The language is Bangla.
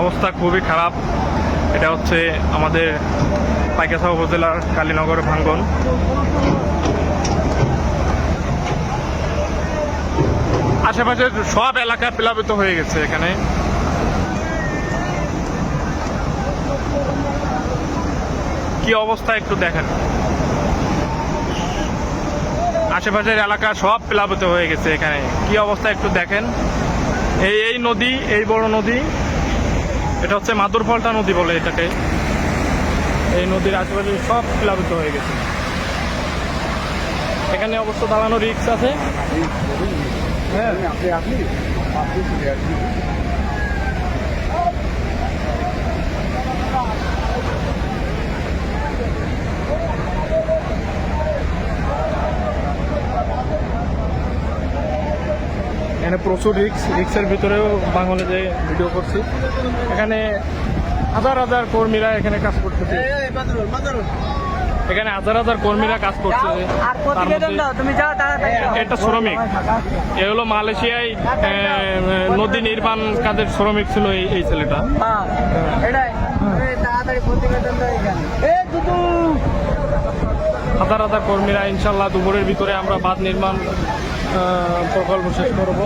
অবস্থা খুবই খারাপ। এটা হচ্ছে আমাদের পাইকাছা উপজেলার কালীনগর ভাঙ্গন। আশেপাশের সব এলাকা প্লাবিত হয়ে গেছে। এখানে কি অবস্থা একটু দেখেন, আশেপাশের এলাকা সব প্লাবিত হয়ে গেছে। এখানে কি অবস্থা একটু দেখেন। এই নদী, এই বড় নদী, এটা হচ্ছে মাদুরফলটা নদী বলে এটাকে। এই নদীর আশেপাশে সব প্লাবিত হয়ে গেছে। এখানে অবশ্য দাঁড়ানো রিস্ক আছে। হ্যাঁ, এখানে প্রচুর রিক্সের ভিতরেও বাঙালি যে ভিডিও করছি। এখানে হাজার হাজার কর্মীরা এখানে কাজ করতেছে। এখানে হাজার হাজার কর্মীরা কাজ করছে। এটা শ্রমিক, এ হলো মালয়েশিয়ায় নদী নির্মাণ কাজের শ্রমিক ছিল এই ছেলেটা। হাজার হাজার কর্মীরা, ইনশাল্লাহ দুপুরের ভিতরে আমরা বাঁধ নির্মাণ প্রকল্প শেষ করব।